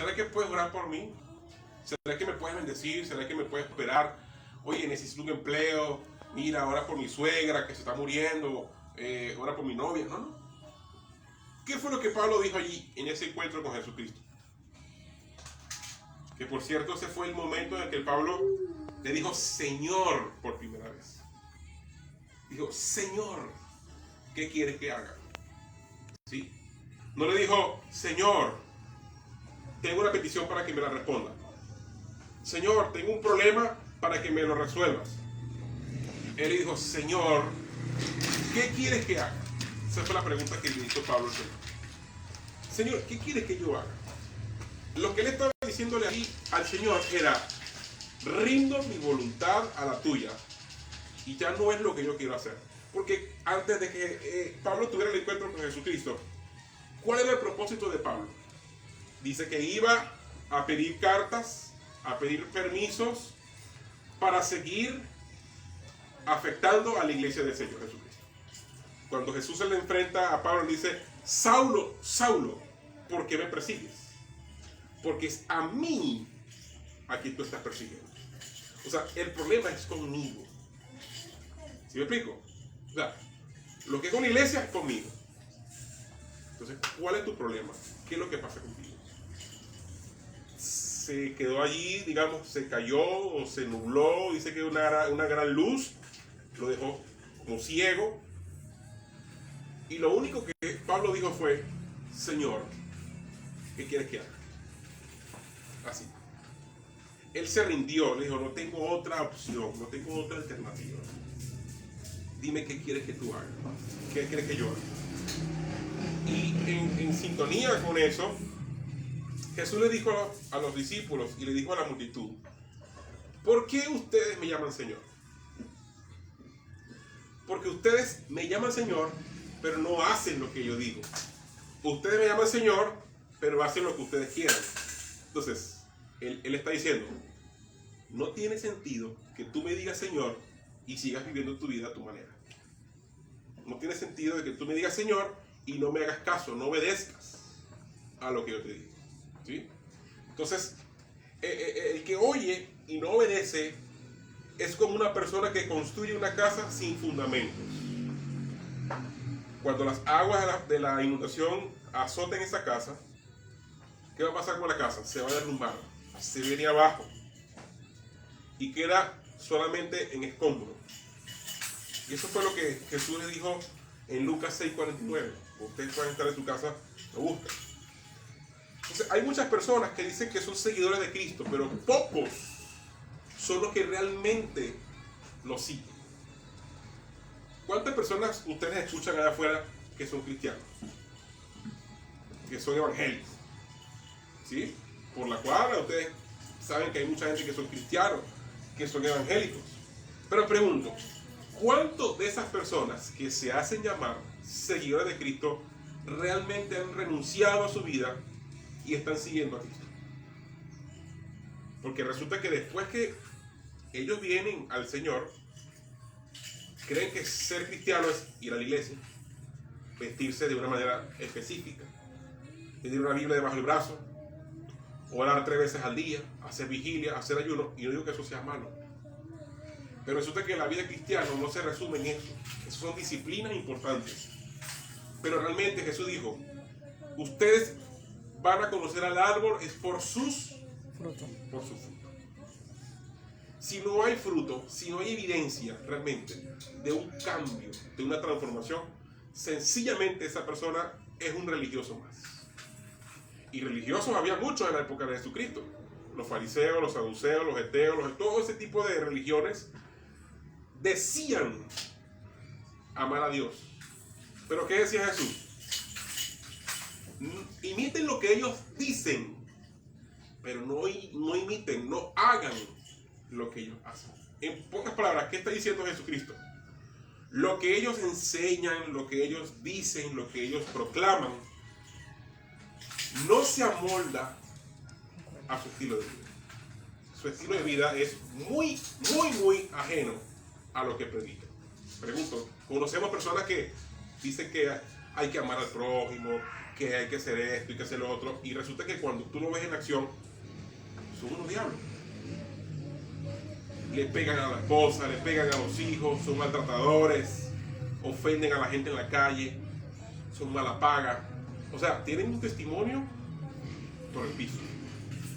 ¿será que puedes orar por mí? ¿Será que me puedes bendecir? ¿Será que me puedes esperar? Oye, necesito un empleo. Mira, ora por mi suegra que se está muriendo. Ora por mi novia. No, no. ¿Qué fue lo que Pablo dijo allí en ese encuentro con Jesucristo? Que por cierto, ese fue el momento en el que Pablo le dijo Señor por primera vez. Dijo, Señor, ¿qué quieres que haga? ¿Sí? No le dijo, Señor, tengo una petición para que me la responda. Señor, tengo un problema para que me lo resuelvas. Él le dijo, Señor, ¿qué quieres que haga? Esa fue la pregunta que le hizo Pablo al Señor. Señor, ¿qué quieres que yo haga? Lo que él estaba diciéndole ahí al Señor era, rindo mi voluntad a la tuya y ya no es lo que yo quiero hacer. Porque antes de que Pablo tuviera el encuentro con Jesucristo, ¿cuál era el propósito de Pablo? Dice que iba a pedir cartas, a pedir permisos para seguir afectando a la iglesia del Señor Jesucristo. Cuando Jesús se le enfrenta a Pablo, le dice, Saulo, Saulo, ¿por qué me persigues? Porque es a mí a quien tú estás persiguiendo. O sea, el problema es conmigo. ¿Sí me explico? O sea, lo que es con la iglesia es conmigo. Entonces, ¿cuál es tu problema? ¿Qué es lo que pasa contigo? Se quedó allí, digamos, se cayó o se nubló, dice que una gran luz lo dejó como ciego. Y lo único que Pablo dijo fue, Señor, ¿qué quieres que haga? Así. Él se rindió, le dijo, no tengo otra opción, no tengo otra alternativa. Dime qué quieres que tú hagas, qué quieres que yo haga. Y en sintonía con eso, Jesús le dijo a los discípulos y le dijo a la multitud, ¿por qué ustedes me llaman Señor? Porque ustedes me llaman Señor, pero no hacen lo que yo digo. Ustedes me llaman Señor, pero hacen lo que ustedes quieran. Entonces, él está diciendo, no tiene sentido que tú me digas Señor y sigas viviendo tu vida a tu manera. No tiene sentido de que tú me digas Señor y no me hagas caso, no obedezcas a lo que yo te digo. ¿Sí? Entonces, el que oye y no obedece es como una persona que construye una casa sin fundamentos. Cuando las aguas de la inundación azoten esa casa, ¿qué va a pasar con la casa? Se va a derrumbar, se viene abajo y queda solamente en escombros. Y eso fue lo que Jesús le dijo en Lucas 6:49. Ustedes pueden estar en su casa, lo buscan. Entonces, hay muchas personas que dicen que son seguidores de Cristo, pero pocos son los que realmente lo siguen. ¿Cuántas personas ustedes escuchan allá afuera que son cristianos? Que son evangélicos. ¿Sí? Por la cual ustedes saben que hay mucha gente que son cristianos, que son evangélicos. Pero pregunto, ¿cuántos de esas personas que se hacen llamar seguidores de Cristo realmente han renunciado a su vida y están siguiendo a Cristo? Porque resulta que después que ellos vienen al Señor, creen que ser cristiano es ir a la iglesia, vestirse de una manera específica, tener una Biblia debajo del brazo, orar 3 veces al día, hacer vigilia, hacer ayuno, y no digo que eso sea malo. Pero resulta que la vida cristiana no se resume en eso. Esas son disciplinas importantes. Pero realmente Jesús dijo, ustedes van a conocer al árbol es por sus frutos. Por su fruto. Si no hay fruto, si no hay evidencia realmente de un cambio, de una transformación, sencillamente esa persona es un religioso más. Y religiosos había muchos en la época de Jesucristo. Los fariseos, los saduceos, los eteos, todo ese tipo de religiones decían amar a Dios. ¿Pero qué decía Jesús? Imiten lo que ellos dicen, pero no imiten, no hagan lo que ellos hacen. En pocas palabras, ¿qué está diciendo Jesucristo? Lo que ellos enseñan, lo que ellos dicen, lo que ellos proclaman, no se amolda a su estilo de vida. Su estilo de vida es muy, muy, muy ajeno a lo que predica. Pregunto, conocemos personas que dicen que hay que amar al prójimo, que hay que hacer esto y que hacer lo otro, y resulta que cuando tú lo ves en acción, son unos diablos. Le pegan a la esposa, le pegan a los hijos, son maltratadores, ofenden a la gente en la calle, son mala paga. O sea, tienen un testimonio por el piso.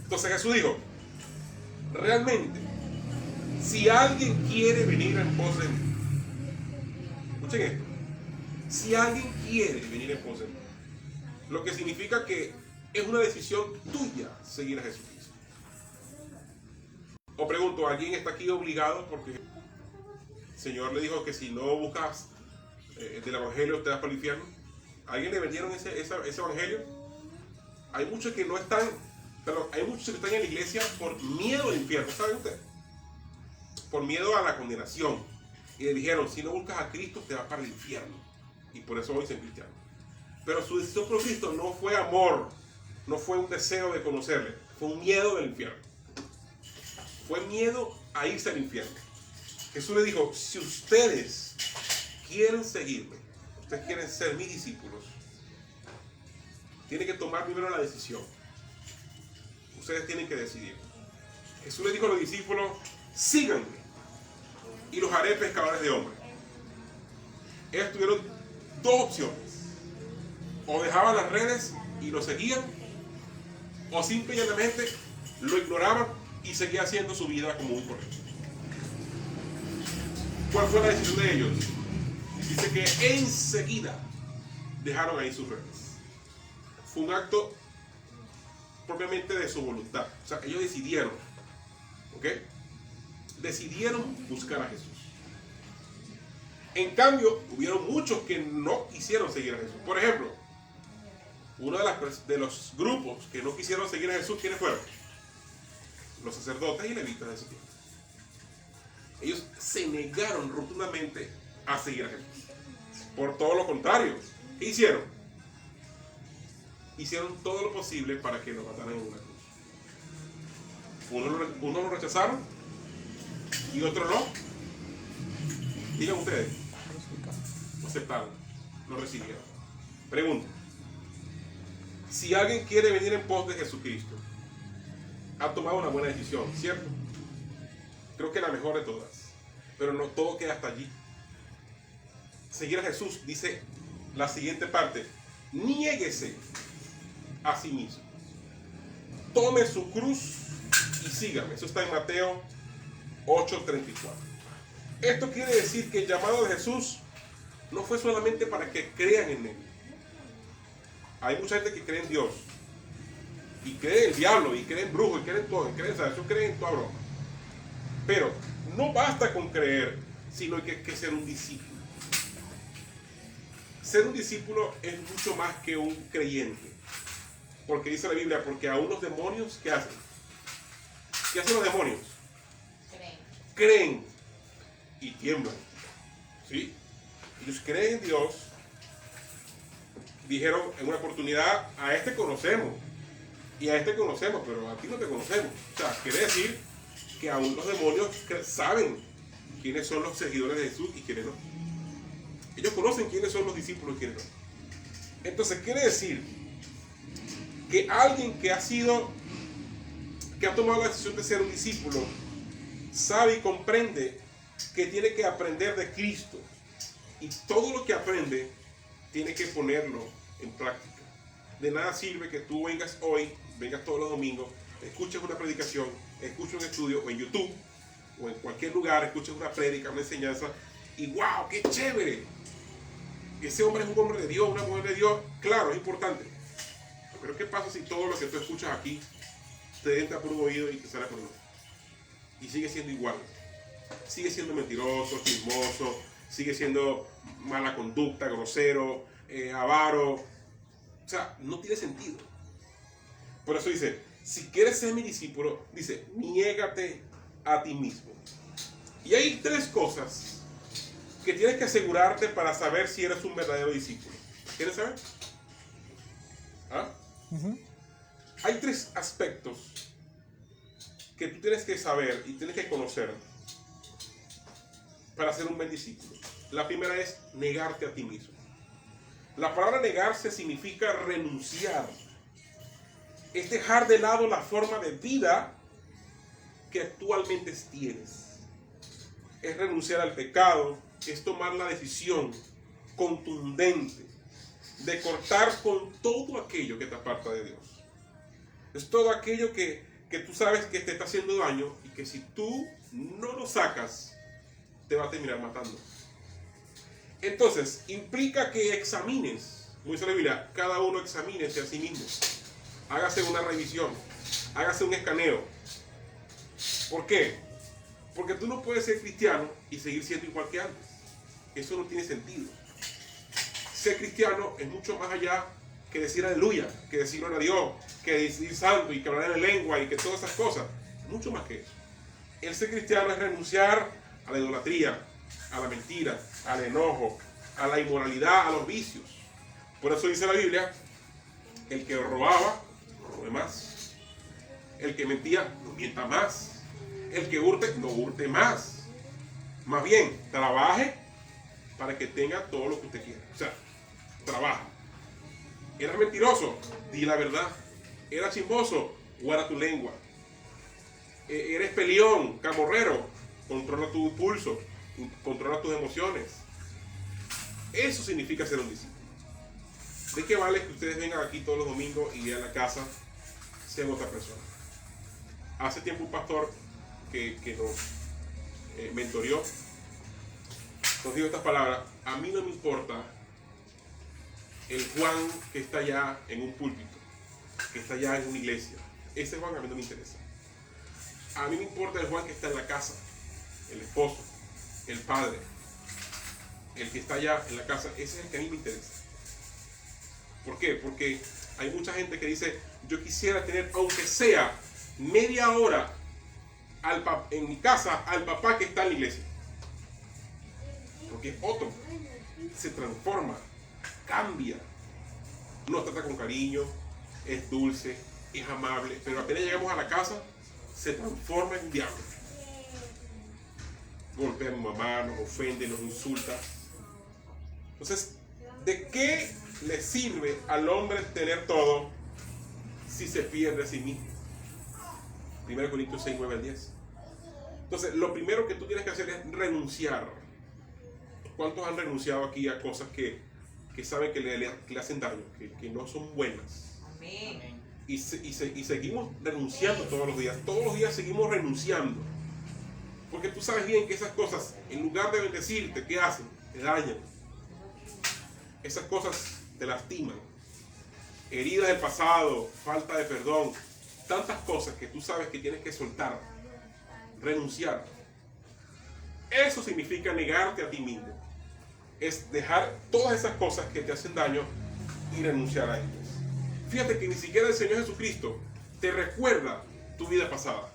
Entonces Jesús dijo, realmente, si alguien quiere venir en pos de mí, escuchen esto, si alguien quiere venir en pos de mí, lo que significa que es una decisión tuya seguir a Jesucristo. O pregunto, ¿alguien está aquí obligado porque el Señor le dijo que si no buscas del Evangelio te vas para el infierno? ¿A alguien le vendieron ese Evangelio? Hay muchos que no están, pero hay muchos que están en la iglesia por miedo al infierno, ¿saben ustedes? Por miedo a la condenación. Y le dijeron, si no buscas a Cristo te vas para el infierno. Y por eso hoy son cristianos. Pero su decisión por Cristo no fue amor, no fue un deseo de conocerle, fue un miedo del infierno. Fue miedo a irse al infierno. Jesús le dijo, si ustedes quieren seguirme, ustedes quieren ser mis discípulos, tienen que tomar primero la decisión. Ustedes tienen que decidir. Jesús le dijo a los discípulos, síganme y los haré pescadores de hombres. Ellos tuvieron dos opciones. O dejaban las redes y lo seguían, o simplemente lo ignoraban y seguía haciendo su vida como un correcto. ¿Cuál fue la decisión de ellos? Dice que enseguida dejaron ahí sus redes. Fue un acto propiamente de su voluntad. O sea, ellos decidieron, ¿ok? Decidieron buscar a Jesús. En cambio, hubieron muchos que no quisieron seguir a Jesús. Por ejemplo, uno de los grupos que no quisieron seguir a Jesús, ¿quiénes fueron? Los sacerdotes y levitas de su tiempo. Ellos se negaron rotundamente a seguir a Jesús. Por todo lo contrario, ¿qué hicieron? Hicieron todo lo posible para que lo mataran en una cruz. Unos lo rechazaron y otros no. Digan ustedes. Lo aceptaron, lo recibieron. Pregunta. Si alguien quiere venir en pos de Jesucristo, ha tomado una buena decisión, ¿cierto? Creo que la mejor de todas. Pero no todo queda hasta allí. Seguir a Jesús, dice la siguiente parte, niéguese a sí mismo. Tome su cruz y sígame. Eso está en Mateo 8:34. Esto quiere decir que el llamado de Jesús no fue solamente para que crean en Él. Hay mucha gente que cree en Dios, y cree en el diablo, y cree en brujos, y cree en todo, eso cree en toda broma. Pero no basta con creer, sino que hay que ser un discípulo. Ser un discípulo es mucho más que un creyente. Porque dice la Biblia, porque aún los demonios, ¿qué hacen? ¿Qué hacen los demonios? Creen y tiemblan. ¿Sí? Ellos creen en Dios. Dijeron en una oportunidad, a este conocemos, y a este conocemos, pero a ti no te conocemos. O sea, quiere decir que aún los demonios saben quiénes son los seguidores de Jesús y quiénes no. Ellos conocen quiénes son los discípulos y quiénes no. Entonces quiere decir que alguien que ha tomado la decisión de ser un discípulo, sabe y comprende que tiene que aprender de Cristo, y todo lo que aprende tiene que ponerlo en práctica. De nada sirve que tú vengas todos los domingos, escuches una predicación, escuches un estudio, o en YouTube, o en cualquier lugar, escuches una prédica, una enseñanza, y ¡wow! ¡Qué chévere! Ese hombre es un hombre de Dios, una mujer de Dios. Claro, es importante. Pero ¿qué pasa si todo lo que tú escuchas aquí te entra por un oído y te sale por el otro? Y sigue siendo igual. Sigue siendo mentiroso, chismoso, sigue siendo mala conducta, grosero, avaro. O sea, no tiene sentido. Por eso dice, si quieres ser mi discípulo, dice, niégate a ti mismo. Y hay tres cosas que tienes que asegurarte para saber si eres un verdadero discípulo. ¿Quieres saber? ¿Ah? Hay tres aspectos que tú tienes que saber y tienes que conocer para ser un buen discípulo. La primera es negarte a ti mismo. La palabra negarse significa renunciar. Es dejar de lado la forma de vida que actualmente tienes. Es renunciar al pecado, es tomar la decisión contundente de cortar con todo aquello que te aparta de Dios. Es todo aquello que tú sabes que te está haciendo daño y que si tú no lo sacas, te va a terminar matando. Entonces, implica que examines, como dice la Biblia, cada uno examínese a sí mismo. Hágase una revisión, hágase un escaneo. ¿Por qué? Porque tú no puedes ser cristiano y seguir siendo igual que antes. Eso no tiene sentido. Ser cristiano es mucho más allá que decir aleluya, que decir gloria a Dios, que decir santo y que hablar en lengua y que todas esas cosas. Mucho más que eso. El ser cristiano es renunciar a la idolatría, a la mentira, al enojo, a la inmoralidad, a los vicios. Por eso dice la Biblia, el que robaba, robe más. El que mentía, no mienta más. El que hurte, no hurte más. Más bien, trabaje para que tenga todo lo que usted quiera. O sea, trabaja. ¿Eras mentiroso? Di la verdad. ¿Eras chismoso? Guarda tu lengua. ¿Eres peleón, camorrero? Controla tu impulso, controla tus emociones. Eso significa ser un discípulo. ¿De qué vale que ustedes vengan aquí todos los domingos y a la casa sean otra persona? Hace tiempo un pastor que nos mentoreó nos dijo estas palabras: a mí no me importa el Juan que está allá en un púlpito, que está allá en una iglesia. Ese Juan a mí no me interesa. A mí me importa el Juan que está en la casa, el esposo, el padre, el que está allá en la casa. Ese es el que a mí me interesa. ¿Por qué? Porque hay mucha gente que dice, yo quisiera tener, aunque sea media hora en mi casa, al papá que está en la iglesia. Porque es otro, se transforma, cambia, nos trata con cariño, es dulce, es amable, pero apenas llegamos a la casa, se transforma en un diablo. Golpea a mi mamá, nos ofende, nos insulta. Entonces, ¿de qué le sirve al hombre tener todo si se pierde a sí mismo? 1 Corintios 6, 9 al 10. Entonces, lo primero que tú tienes que hacer es renunciar. ¿Cuántos han renunciado aquí a cosas que saben que le hacen daño, que no son buenas? Amén. Y seguimos renunciando todos los días. Todos los días seguimos renunciando. Porque tú sabes bien que esas cosas, en lugar de bendecirte, ¿qué hacen? Te dañan. Esas cosas te lastiman. Heridas del pasado, falta de perdón, tantas cosas que tú sabes que tienes que soltar, renunciar. Eso significa negarte a ti mismo. Es dejar todas esas cosas que te hacen daño y renunciar a ellas. Fíjate que ni siquiera el Señor Jesucristo te recuerda tu vida pasada.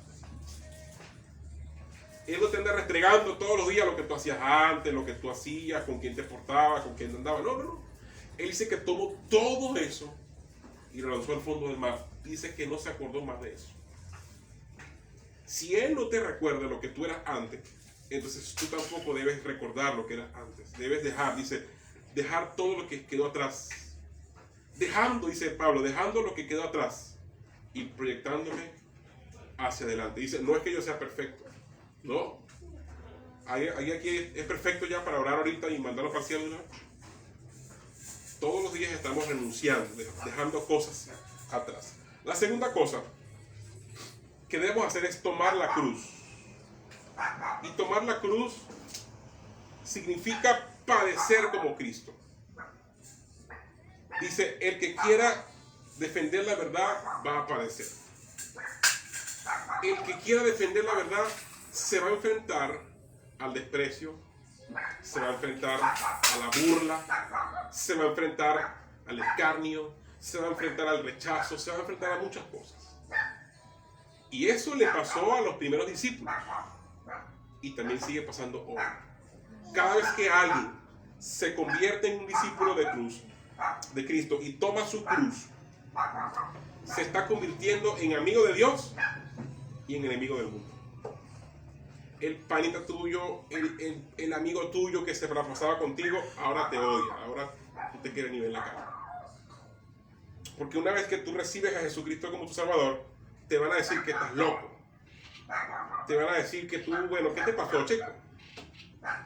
Él no te anda restregando todos los días lo que tú hacías antes, lo que tú hacías, con quién te portabas, con quién andabas. No. Él dice que tomó todo eso y lo lanzó al fondo del mar. Dice que no se acordó más de eso. Si Él no te recuerda lo que tú eras antes, entonces tú tampoco debes recordar lo que eras antes. Debes dejar todo lo que quedó atrás. Dejando, dice Pablo, dejando lo que quedó atrás y proyectándome hacia adelante. Dice, no es que yo sea perfecto. No. Aquí es perfecto ya para orar ahorita y mandarlo para el cielo. Todos los días estamos renunciando, dejando cosas atrás. La segunda cosa que debemos hacer es tomar la cruz. Y tomar la cruz significa padecer como Cristo. Dice, el que quiera defender la verdad va a padecer. El que quiera defender la verdad se va a enfrentar al desprecio, se va a enfrentar a la burla, se va a enfrentar al escarnio, se va a enfrentar al rechazo, se va a enfrentar a muchas cosas. Y eso le pasó a los primeros discípulos y también sigue pasando hoy. Cada vez que alguien se convierte en un discípulo de Cristo y toma su cruz, se está convirtiendo en amigo de Dios y en enemigo del mundo. El panita tuyo, el amigo tuyo que se pasaba contigo, ahora te odia, ahora te quiere ni ver la cara. Porque una vez que tú recibes a Jesucristo como tu Salvador, te van a decir que estás loco. Te van a decir que tú, bueno, ¿qué te pasó, chico?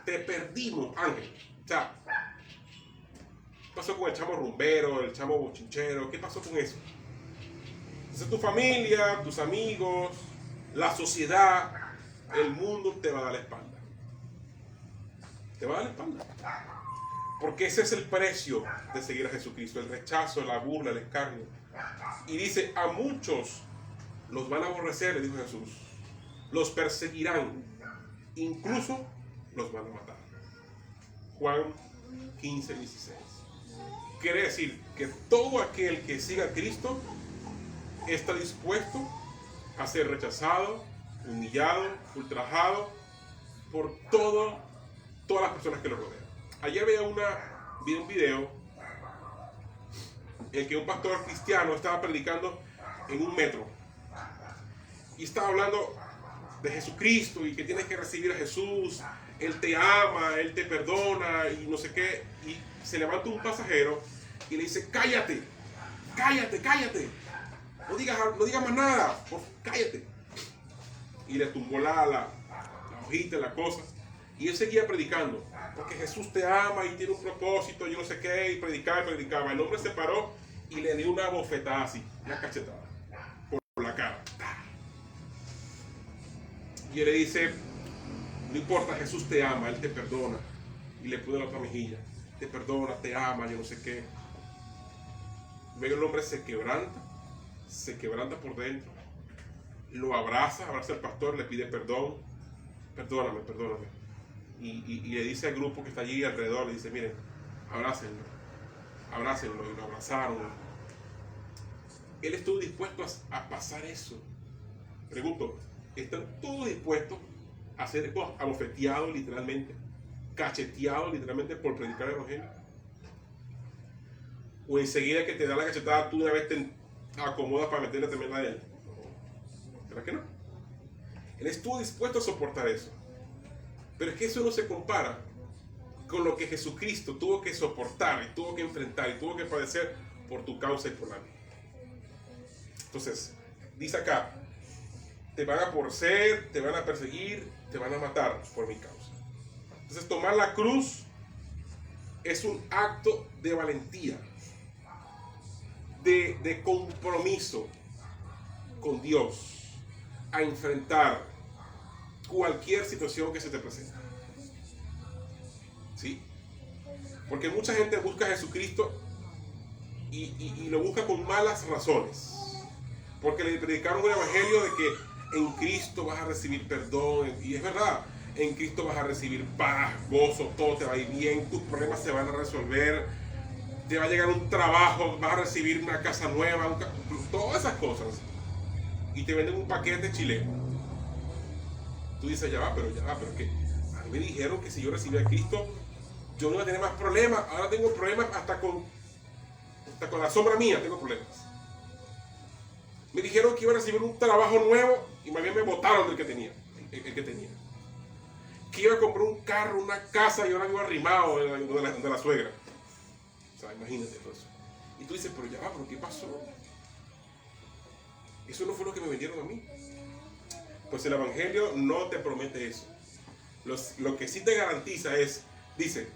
Te perdimos, Ángel. O sea, ¿qué pasó con el chamo rumbero, el chamo bochinchero? ¿Qué pasó con eso? Entonces tu familia, tus amigos, la sociedad, el mundo te va a dar la espalda. Te va a dar la espalda. Porque ese es el precio de seguir a Jesucristo, el rechazo, la burla, el escarnio. Y dice, a muchos los van a aborrecer, le dijo Jesús. Los perseguirán, incluso los van a matar. Juan 15, 16. Quiere decir que todo aquel que siga a Cristo está dispuesto a ser rechazado, humillado, ultrajado por todas las personas que lo rodean. Ayer vi un video en que un pastor cristiano estaba predicando en un metro y estaba hablando de Jesucristo y que tienes que recibir a Jesús, Él te ama, Él te perdona y no sé qué. Y se levanta un pasajero y le dice, cállate, cállate, cállate, no digas más nada, cállate. Y le tumbó la hojita, la cosa. Y él seguía predicando, porque Jesús te ama y tiene un propósito, yo no sé qué, y predicaba y predicaba. El hombre se paró y le dio una bofetada así, una cachetada, por la cara. Y él le dice, no importa, Jesús te ama, Él te perdona. Y le puso la otra mejilla, te perdona, te ama, yo no sé qué. Luego el hombre se quebranta por dentro, lo abraza al pastor, le pide perdón, perdóname. Y le dice al grupo que está allí alrededor, le dice, miren, abrácenlo, y lo abrazaron. Él estuvo dispuesto a pasar eso. Pregunto, ¿están todos dispuestos a ser abofeteados literalmente, cacheteados literalmente por predicar el evangelio? ¿O enseguida que te da la cachetada, tú una vez te acomodas para meterle también la de él? ¿Verdad que no? Él estuvo dispuesto a soportar eso. Pero es que eso no se compara con lo que Jesucristo tuvo que soportar y tuvo que enfrentar y tuvo que padecer por tu causa y por la mía. Entonces, dice acá, te van a aborrecer, te van a perseguir, te van a matar por mi causa. Entonces, tomar la cruz es un acto de valentía, de compromiso con Dios, a enfrentar cualquier situación que se te presente. ¿Sí? Porque mucha gente busca a Jesucristo y lo busca con malas razones. Porque le predicaron un evangelio de que en Cristo vas a recibir perdón. Y es verdad, en Cristo vas a recibir paz, gozo, todo te va a ir bien, tus problemas se van a resolver, te va a llegar un trabajo, vas a recibir una casa nueva, todas esas cosas. Y te venden un paquete chileno. Tú dices, ya va, pero que a mí me dijeron que si yo recibía a Cristo, yo no iba a tener más problemas. Ahora tengo problemas hasta con la sombra mía, tengo problemas. Me dijeron que iba a recibir un trabajo nuevo y más bien me botaron del que tenía, el que tenía. Que iba a comprar un carro, una casa y ahora vivo arrimado de la suegra. O sea, imagínate todo eso. Y tú dices, pero ya va, pero ¿qué pasó? Eso no fue lo que me vendieron a mí. Pues el evangelio no te promete eso. Lo que sí te garantiza es, dice,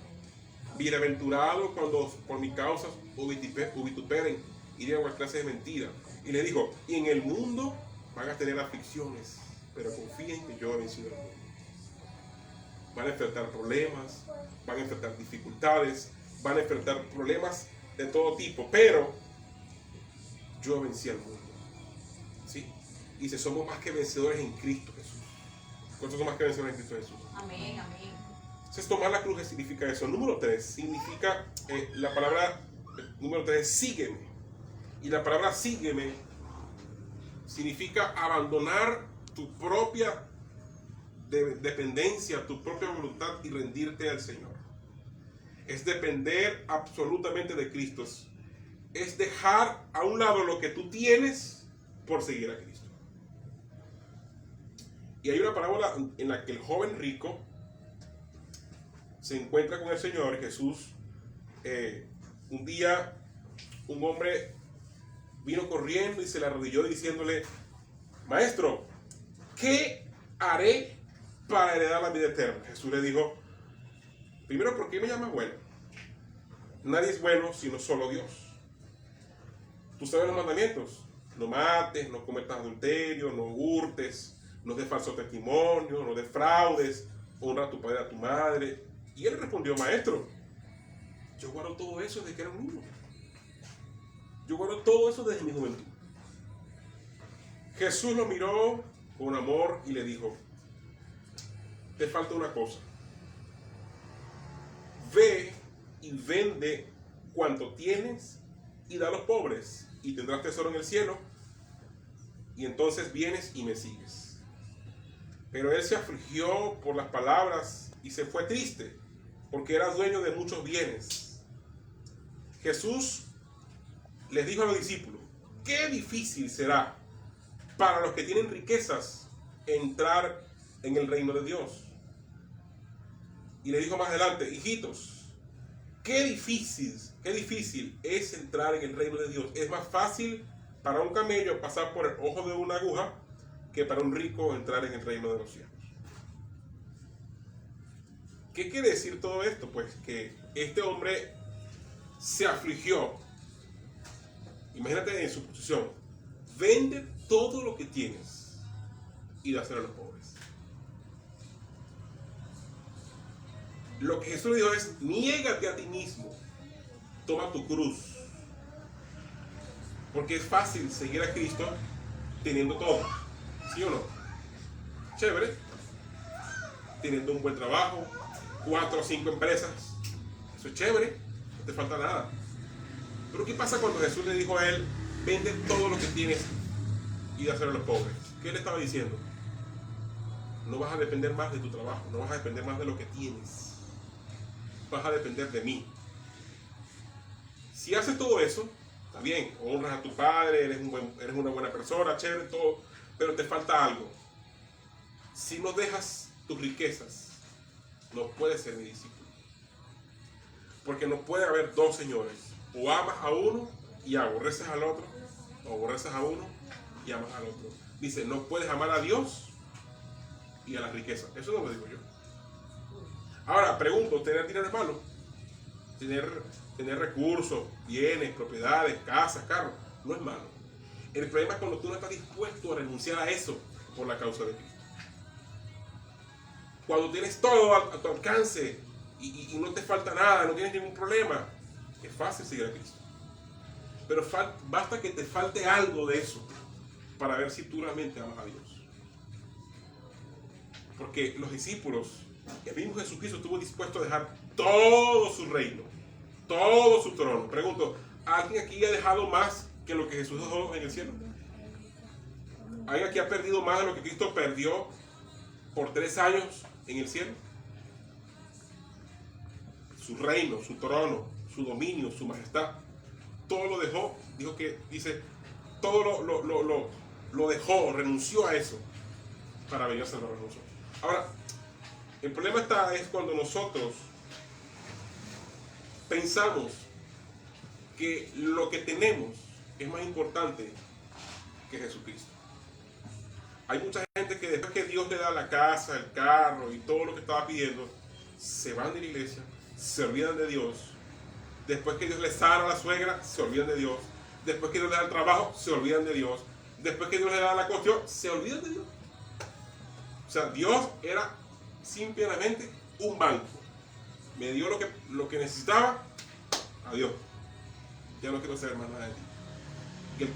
bienaventurado cuando por mi causa vituperen y digan cualquier clase de mentira. Y le dijo, y en el mundo van a tener aflicciones, pero confíen que yo he vencido el mundo. Van a enfrentar problemas, van a enfrentar dificultades, van a enfrentar problemas de todo tipo, pero yo vencí al mundo. ¿Sí? Dice, somos más que vencedores en Cristo Jesús. ¿Cuántos son más que vencedores en Cristo Jesús? Amén, amén. Entonces, tomar la cruz significa eso. Número 3 significa, la palabra número 3, sígueme. Y la palabra sígueme significa abandonar tu propia dependencia, tu propia voluntad y rendirte al Señor. Es depender absolutamente de Cristo. Es dejar a un lado lo que tú tienes por seguir a Cristo. Y hay una parábola en la que el joven rico se encuentra con el Señor. Jesús un día un hombre vino corriendo y se le arrodilló diciéndole: Maestro, ¿qué haré para heredar la vida eterna? Jesús le dijo: primero, ¿por qué me llamas bueno? Nadie es bueno sino solo Dios. Tú sabes los mandamientos: no mates, no cometas adulterio, no hurtes, no des falso testimonio, no defraudes, honra a tu padre y a tu madre. Y él respondió: Maestro, yo guardo todo eso desde que era un niño. Yo guardo todo eso desde mi juventud. Jesús lo miró con amor y le dijo: te falta una cosa. Ve y vende cuanto tienes y da a los pobres, y tendrás tesoro en el cielo, y entonces vienes y me sigues. Pero él se afligió por las palabras y se fue triste, porque era dueño de muchos bienes. Jesús les dijo a los discípulos: qué difícil será para los que tienen riquezas entrar en el reino de Dios. Y le dijo más adelante: hijitos, qué difícil es entrar en el reino de Dios. Es más fácil para un camello pasar por el ojo de una aguja que para un rico entrar en el reino de los cielos. ¿Qué quiere decir todo esto? Pues que este hombre se afligió. Imagínate en su posición: vende todo lo que tienes y dáselo a los pobres. Lo que Jesús le dijo es: niégate a ti mismo, toma tu cruz. Porque es fácil seguir a Cristo teniendo todo, ¿sí o no? Chévere, teniendo un buen trabajo, 4 o 5 empresas, eso es chévere, no te falta nada. Pero ¿qué pasa cuando Jesús le dijo a él: vende todo lo que tienes y dáselo a los pobres? ¿Qué le estaba diciendo? No vas a depender más de tu trabajo, no vas a depender más de lo que tienes, vas a depender de mí. Si haces todo eso, está bien, honras a tu padre, eres una buena persona, chévere, todo, pero te falta algo. Si no dejas tus riquezas, no puedes ser mi discípulo. Porque no puede haber dos señores: o amas a uno y aborreces al otro, o aborreces a uno y amas al otro. Dice: no puedes amar a Dios y a la riqueza. Eso no lo digo yo. Ahora, pregunto: ¿tener dinero es malo? Tener recursos, bienes, propiedades, casas, carros, no es malo. El problema es cuando tú no estás dispuesto a renunciar a eso por la causa de Cristo. Cuando tienes todo a tu alcance y no te falta nada, no tienes ningún problema, es fácil seguir a Cristo. Pero basta que te falte algo de eso para ver si tú realmente amas a Dios. Porque los discípulos, el mismo Jesucristo estuvo dispuesto a dejar todo su reino, todo su trono. Pregunto: ¿alguien aquí ha dejado más que lo que Jesús dejó en el cielo? ¿Alguien aquí ha perdido más de lo que Cristo perdió por 3 años en el cielo? Su reino, su trono, su dominio, su majestad, todo lo dejó. Todo lo dejó, renunció a eso para venir a salvarnos a nosotros. Ahora, el problema es cuando nosotros pensamos que lo que tenemos es más importante que Jesucristo. Hay mucha gente que después que Dios le da la casa, el carro y todo lo que estaba pidiendo, se van de la iglesia, se olvidan de Dios. Después que Dios les sana a la suegra, se olvidan de Dios. Después que Dios les da el trabajo, se olvidan de Dios. Después que Dios les da la cuestión, se olvidan de Dios. O sea, Dios era simplemente un banco. Me dio lo que necesitaba, adiós. Ya no quiero saber más nada de ti. Y el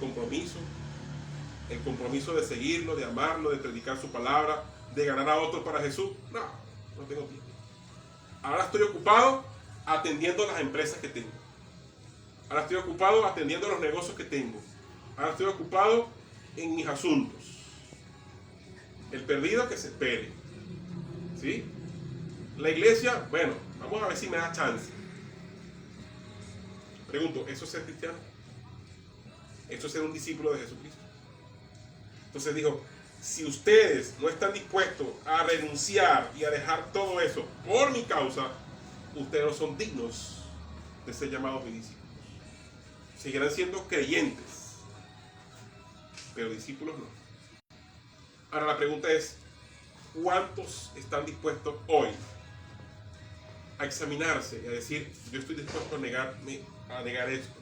compromiso de seguirlo, de amarlo, de predicar su palabra, de ganar a otros para Jesús, no tengo tiempo. Ahora estoy ocupado atendiendo las empresas que tengo. Ahora estoy ocupado atendiendo los negocios que tengo. Ahora estoy ocupado en mis asuntos. El perdido que se espere. ¿Sí? La iglesia, bueno, vamos a ver si me da chance. Pregunto: ¿eso es ser cristiano? ¿Eso es ser un discípulo de Jesucristo? Entonces dijo: si ustedes no están dispuestos a renunciar y a dejar todo eso por mi causa, ustedes no son dignos de ser llamados mis discípulos. seguirán siendo creyentes, pero discípulos no. Ahora la pregunta es, ¿cuántos están dispuestos hoy a examinarse y a decir, yo estoy dispuesto a negar esto,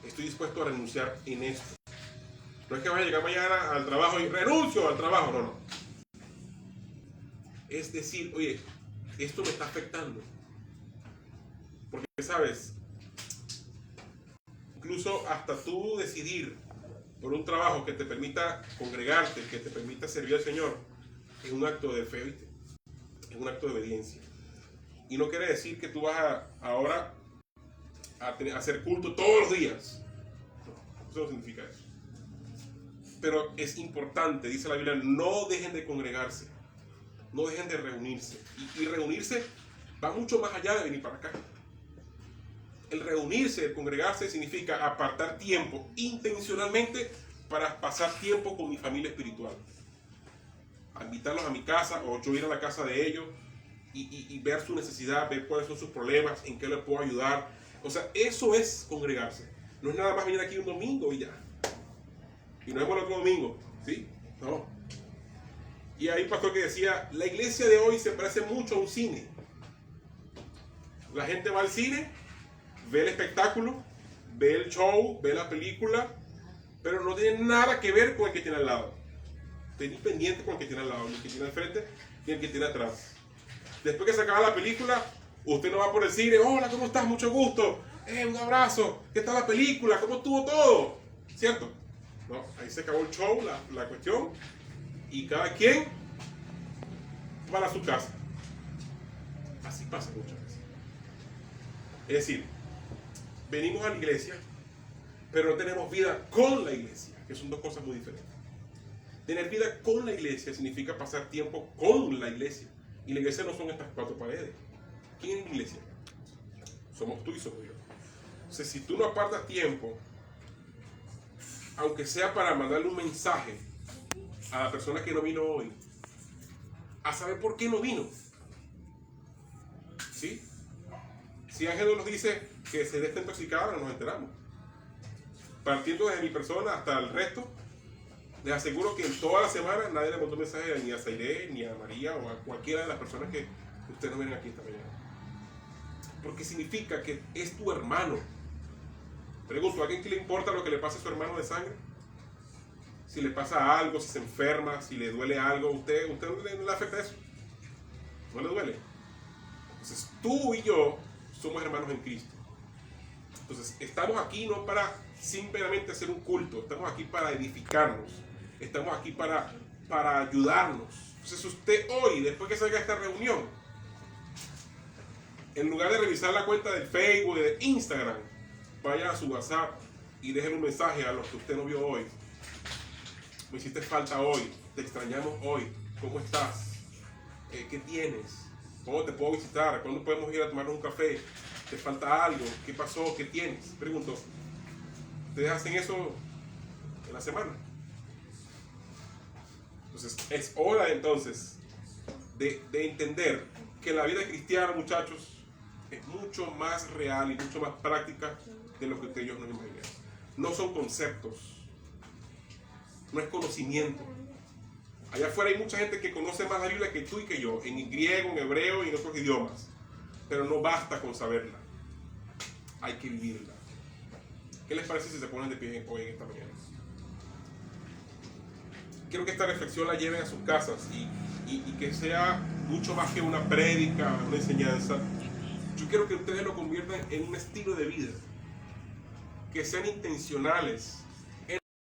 estoy dispuesto a renunciar en esto? No es que vaya a llegar mañana al trabajo y renuncio al trabajo, no. Es decir, oye, esto me está afectando. Porque, ¿sabes? Incluso hasta tú decidir por un trabajo que te permita congregarte, que te permita servir al Señor, es un acto de fe, ¿viste? Es un acto de obediencia. Y no quiere decir que tú vas ahora a hacer culto todos los días. No, eso no significa eso. Pero es importante, dice la Biblia, no dejen de congregarse, no dejen de reunirse. Y reunirse va mucho más allá de venir para acá. El reunirse, el congregarse significa apartar tiempo intencionalmente para pasar tiempo con mi familia espiritual. A invitarlos a mi casa o yo ir a la casa de ellos y ver su necesidad, ver cuáles son sus problemas, en qué les puedo ayudar. O sea, eso es congregarse. No es nada más venir aquí un domingo y ya. Y no es el otro domingo, ¿sí? No. Y hay un pastor que decía, la iglesia de hoy se parece mucho a un cine. La gente va al cine, ve el espectáculo, ve el show, ve la película, pero no tiene nada que ver con el que tiene al lado. Tenés pendiente con el que tiene al lado, ni el que tiene al frente, ni el que tiene atrás. Después que se acaba la película, usted no va por el cine, hola, ¿cómo estás? Mucho gusto, un abrazo, ¿qué tal la película? ¿Cómo estuvo todo? ¿Cierto? No, ahí se acabó el show, la cuestión, y cada quien para su casa. Así pasa muchas veces. Es decir, venimos a la iglesia, pero no tenemos vida con la iglesia, que son dos cosas muy diferentes. Tener vida con la iglesia significa pasar tiempo con la iglesia. Y la iglesia no son estas cuatro paredes. ¿Quién es la iglesia? Somos tú y somos yo. Entonces, si tú no apartas tiempo, aunque sea para mandarle un mensaje a la persona que no vino hoy, a saber por qué no vino. ¿Sí? Si Ángel nos dice que se está intoxicada, nos enteramos. Partiendo desde mi persona hasta el resto, les aseguro que en toda la semana nadie le mandó mensaje ni a Zaire, ni a María o a cualquiera de las personas que ustedes no ven aquí esta mañana. Porque significa que es tu hermano. Pregunto, ¿a alguien que le importa lo que le pasa a su hermano de sangre? Si le pasa algo, si se enferma, si le duele algo, ¿usted no le afecta eso? ¿No le duele? Entonces tú y yo somos hermanos en Cristo. Entonces estamos aquí no para simplemente hacer un culto, estamos aquí para edificarnos, estamos aquí para ayudarnos. Entonces usted hoy, después que salga de esta reunión, en lugar de revisar la cuenta de Facebook y de Instagram, vaya a su WhatsApp y déjenle un mensaje a los que usted no vio hoy. Me hiciste falta hoy, te extrañamos hoy, ¿cómo estás? ¿Qué tienes? ¿Cómo te puedo visitar? ¿Cuándo podemos ir a tomarnos un café? ¿Te falta algo? ¿Qué pasó? ¿Qué tienes? Pregunto, ¿ustedes hacen eso en la semana? Entonces, es hora entonces de entender que la vida cristiana, muchachos, es mucho más real y mucho más práctica de lo que ellos nos imaginan. No son conceptos, no es conocimiento. Allá afuera hay mucha gente que conoce más la Biblia que tú y que yo, en griego, en hebreo y en otros idiomas. Pero no basta con saberla, hay que vivirla. ¿Qué les parece si se ponen de pie hoy en esta mañana? Quiero que esta reflexión la lleven a sus casas y que sea mucho más que una prédica, una enseñanza. Yo quiero que ustedes lo conviertan en un estilo de vida, que sean intencionales